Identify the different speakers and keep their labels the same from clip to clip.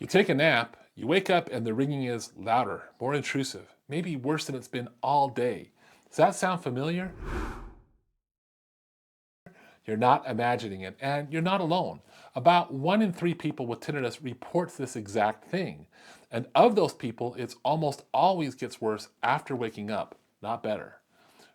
Speaker 1: You take a nap, you wake up, and the ringing is louder, more intrusive, maybe worse than it's been all day. Does that sound familiar? You're not imagining it, and you're not alone. About 1 in 3 people with tinnitus reports this exact thing. And of those people, it's almost always gets worse after waking up, not better.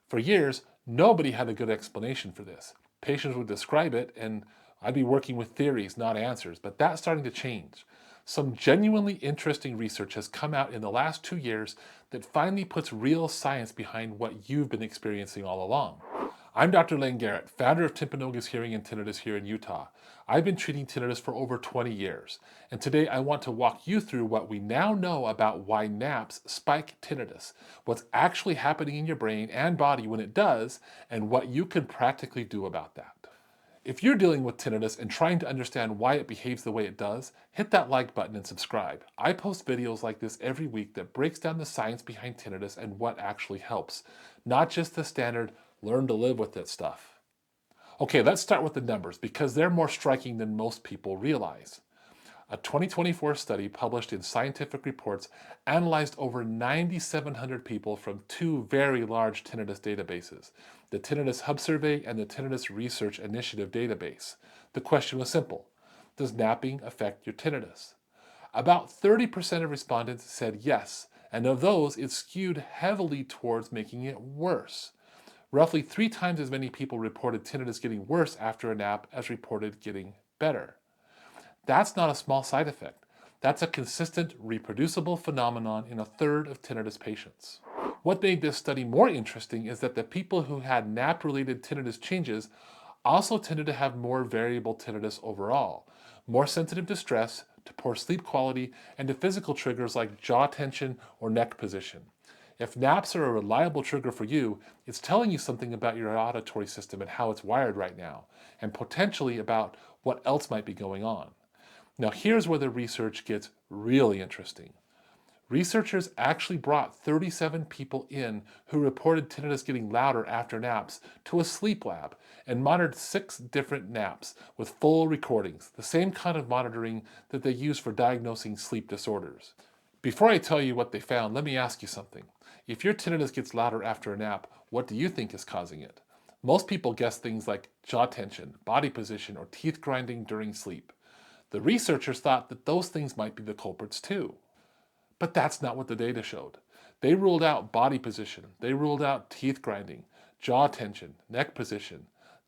Speaker 1: For years, nobody had a good explanation for this. Patients would describe it, and I'd be working with theories, not answers, but that's starting to change. Some genuinely interesting research has come out in the last 2 years that finally puts real science behind what you've been experiencing all along. I'm Dr. Layne Garrett, founder of Timpanogos Hearing and Tinnitus here in Utah. I've been treating tinnitus for over 20 years, and today I want to walk you through what we now know about why naps spike tinnitus, what's actually happening in your brain and body when it does, and what you can practically do about that. If you're dealing with tinnitus and trying to understand why it behaves the way it does, hit that like button and subscribe. I post videos like this every week that breaks down the science behind tinnitus and what actually helps, not just the standard learn to live with it stuff. Okay, let's start with the numbers because they're more striking than most people realize. A 2024 study published in Scientific Reports analyzed over 9,700 people from two very large tinnitus databases, the Tinnitus Hub Survey and the Tinnitus Research Initiative database. The question was simple: does napping affect your tinnitus? About 30% of respondents said yes, and of those, it skewed heavily towards making it worse. Roughly 3 times as many people reported tinnitus getting worse after a nap as reported getting better. That's not a small side effect. That's a consistent, reproducible phenomenon in a third of tinnitus patients. What made this study more interesting is that the people who had nap-related tinnitus changes also tended to have more variable tinnitus overall, more sensitive to stress, to poor sleep quality, and to physical triggers like jaw tension or neck position. If naps are a reliable trigger for you, it's telling you something about your auditory system and how it's wired right now, and potentially about what else might be going on. Now here's where the research gets really interesting. Researchers actually brought 37 people in who reported tinnitus getting louder after naps to a sleep lab and monitored 6 different naps with full recordings, the same kind of monitoring that they use for diagnosing sleep disorders. Before I tell you what they found, let me ask you something. If your tinnitus gets louder after a nap, what do you think is causing it? Most people guess things like jaw tension, body position, or teeth grinding during sleep. The researchers thought that those things might be the culprits too. But that's not what the data showed. They ruled out body position, they ruled out teeth grinding, jaw tension, neck position.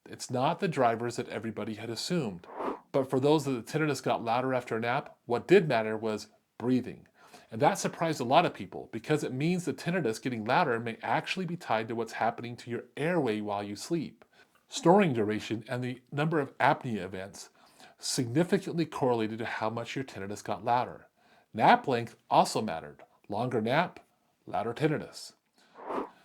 Speaker 1: It's not the drivers that everybody had assumed. But for those that the tinnitus got louder after a nap, what did matter was breathing. And that surprised a lot of people because it means the tinnitus getting louder may actually be tied to what's happening to your airway while you sleep. Snoring duration and the number of apnea events significantly correlated to how much your tinnitus got louder. Nap length also mattered. Longer nap, louder tinnitus.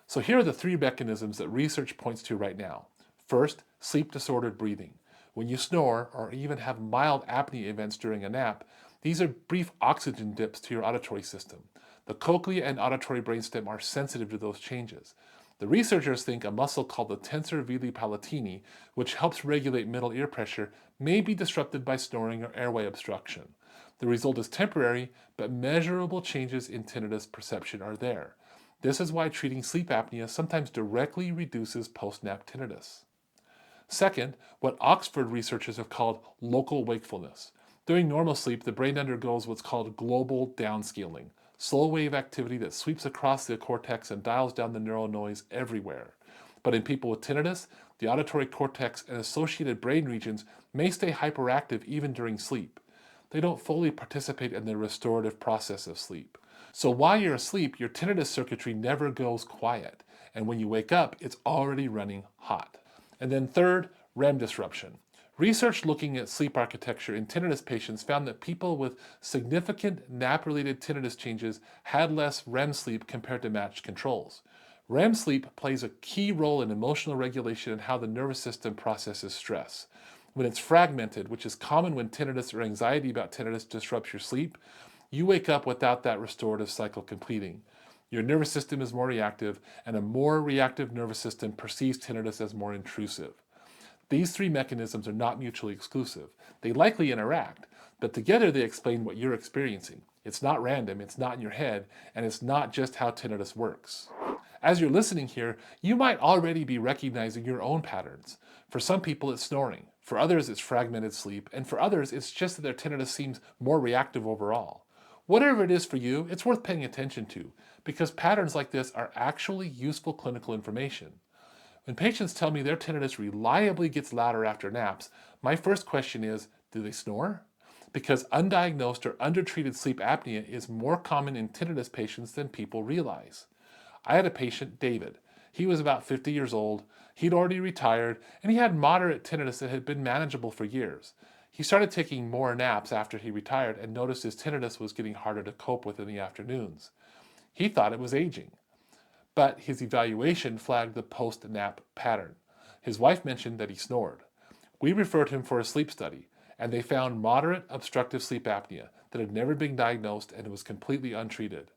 Speaker 1: So here are the 3 mechanisms that research points to right now. First, sleep-disordered breathing. When you snore or even have mild apnea events during a nap, these are brief oxygen dips to your auditory system. The cochlea and auditory brainstem are sensitive to those changes. The researchers think a muscle called the tensor veli palatini, which helps regulate middle ear pressure, may be disrupted by snoring or airway obstruction. The result is temporary, but measurable changes in tinnitus perception are there. This is why treating sleep apnea sometimes directly reduces post-nap tinnitus. Second, what Oxford researchers have called local wakefulness. During normal sleep, the brain undergoes what's called global downscaling, slow wave activity that sweeps across the cortex and dials down the neural noise everywhere. But in people with tinnitus, the auditory cortex and associated brain regions may stay hyperactive even during sleep. They don't fully participate in the restorative process of sleep. So while you're asleep, your tinnitus circuitry never goes quiet, and when you wake up, it's already running hot. And then third, REM disruption. Research looking at sleep architecture in tinnitus patients found that people with significant nap-related tinnitus changes had less REM sleep compared to matched controls. REM sleep plays a key role in emotional regulation and how the nervous system processes stress. When it's fragmented, which is common when tinnitus or anxiety about tinnitus disrupts your sleep, you wake up without that restorative cycle completing. Your nervous system is more reactive, and a more reactive nervous system perceives tinnitus as more intrusive. These 3 mechanisms are not mutually exclusive. They likely interact, but together they explain what you're experiencing. It's not random, it's not in your head, and it's not just how tinnitus works. As you're listening here, you might already be recognizing your own patterns. For some people, it's snoring. For others, it's fragmented sleep. And for others, it's just that their tinnitus seems more reactive overall. Whatever it is for you, it's worth paying attention to, because patterns like this are actually useful clinical information. When patients tell me their tinnitus reliably gets louder after naps, my first question is, do they snore? Because undiagnosed or undertreated sleep apnea is more common in tinnitus patients than people realize. I had a patient, David. He was about 50 years old, he'd already retired, and he had moderate tinnitus that had been manageable for years. He started taking more naps after he retired and noticed his tinnitus was getting harder to cope with in the afternoons. He thought it was aging, but his evaluation flagged the post-nap pattern. His wife mentioned that he snored. We referred him for a sleep study, and they found moderate obstructive sleep apnea that had never been diagnosed and was completely untreated.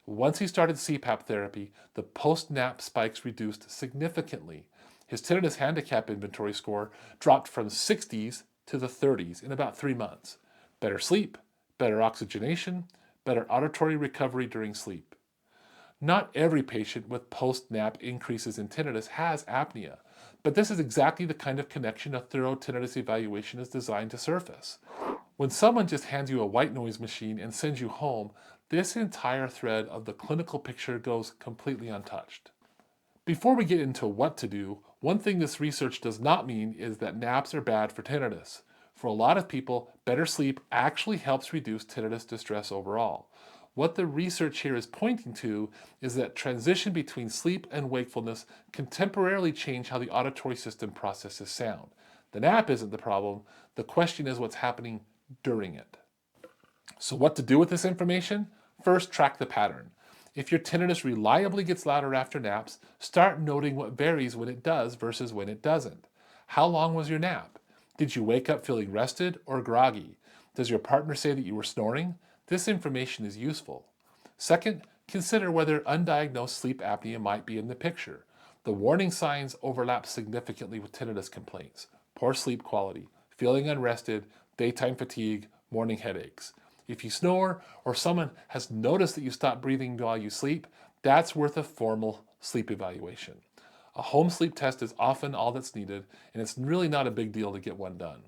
Speaker 1: Once he started CPAP therapy, the post-nap spikes reduced significantly. His tinnitus handicap inventory score dropped from 60s to the 30s in about 3 months. Better sleep, better oxygenation, better auditory recovery during sleep. Not every patient with post-nap increases in tinnitus has apnea, but this is exactly the kind of connection a thorough tinnitus evaluation is designed to surface. When someone just hands you a white noise machine and sends you home, this entire thread of the clinical picture goes completely untouched. Before we get into what to do, one thing this research does not mean is that naps are bad for tinnitus. For a lot of people, better sleep actually helps reduce tinnitus distress overall. What the research here is pointing to is that transition between sleep and wakefulness can temporarily change how the auditory system processes sound. The nap isn't the problem, the question is what's happening during it. So what to do with this information? First, track the pattern. If your tinnitus reliably gets louder after naps, start noting what varies when it does versus when it doesn't. How long was your nap? Did you wake up feeling rested or groggy? Does your partner say that you were snoring? This information is useful. Second, consider whether undiagnosed sleep apnea might be in the picture. The warning signs overlap significantly with tinnitus complaints: poor sleep quality, feeling unrested, daytime fatigue, morning headaches. If you snore or someone has noticed that you stop breathing while you sleep, that's worth a formal sleep evaluation. A home sleep test is often all that's needed, and it's really not a big deal to get one done.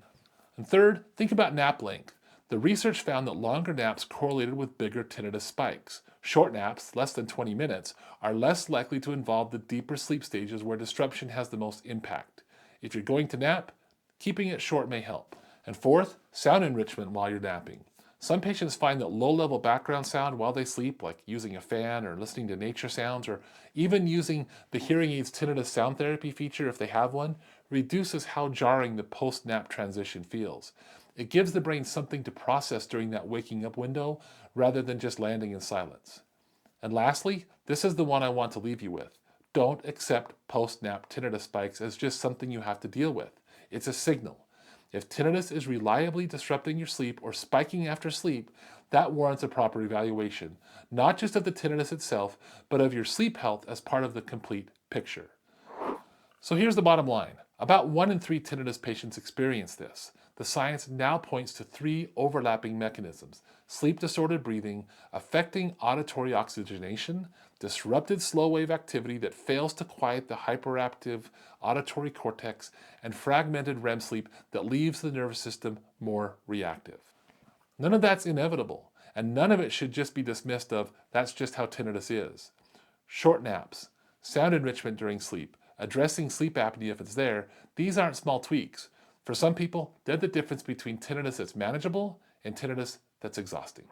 Speaker 1: And third, think about nap length. The research found that longer naps correlated with bigger tinnitus spikes. Short naps, less than 20 minutes, are less likely to involve the deeper sleep stages where disruption has the most impact. If you're going to nap, keeping it short may help. And fourth, sound enrichment while you're napping. Some patients find that low-level background sound while they sleep, like using a fan or listening to nature sounds, or even using the hearing aid's tinnitus sound therapy feature if they have one, reduces how jarring the post-nap transition feels. It gives the brain something to process during that waking up window rather than just landing in silence. And lastly, this is the one I want to leave you with. Don't accept post-nap tinnitus spikes as just something you have to deal with. It's a signal. If tinnitus is reliably disrupting your sleep or spiking after sleep, that warrants a proper evaluation, not just of the tinnitus itself, but of your sleep health as part of the complete picture. So here's the bottom line. About 1 in 3 tinnitus patients experience this. The science now points to 3 overlapping mechanisms: sleep-disordered breathing, affecting auditory oxygenation, disrupted slow-wave activity that fails to quiet the hyperactive auditory cortex, and fragmented REM sleep that leaves the nervous system more reactive. None of that's inevitable, and none of it should just be dismissed of, that's just how tinnitus is. Short naps, sound enrichment during sleep, addressing sleep apnea if it's there, these aren't small tweaks. For some people, they're the difference between tinnitus that's manageable and tinnitus that's exhausting.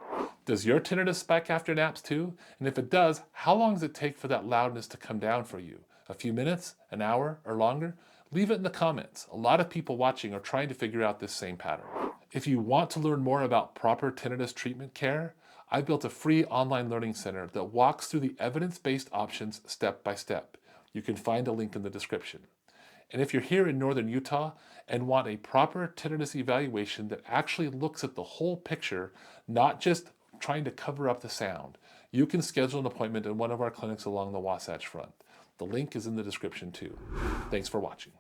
Speaker 1: Does your tinnitus spike after naps too? And if it does, how long does it take for that loudness to come down for you? A few minutes, an hour, or longer? Leave it in the comments. A lot of people watching are trying to figure out this same pattern. If you want to learn more about proper tinnitus treatment care, I've built a free online learning center that walks through the evidence-based options step by step. You can find a link in the description. And if you're here in northern Utah and want a proper tinnitus evaluation that actually looks at the whole picture, not just trying to cover up the sound, you can schedule an appointment in one of our clinics along the Wasatch Front. The link is in the description too. Thanks for watching.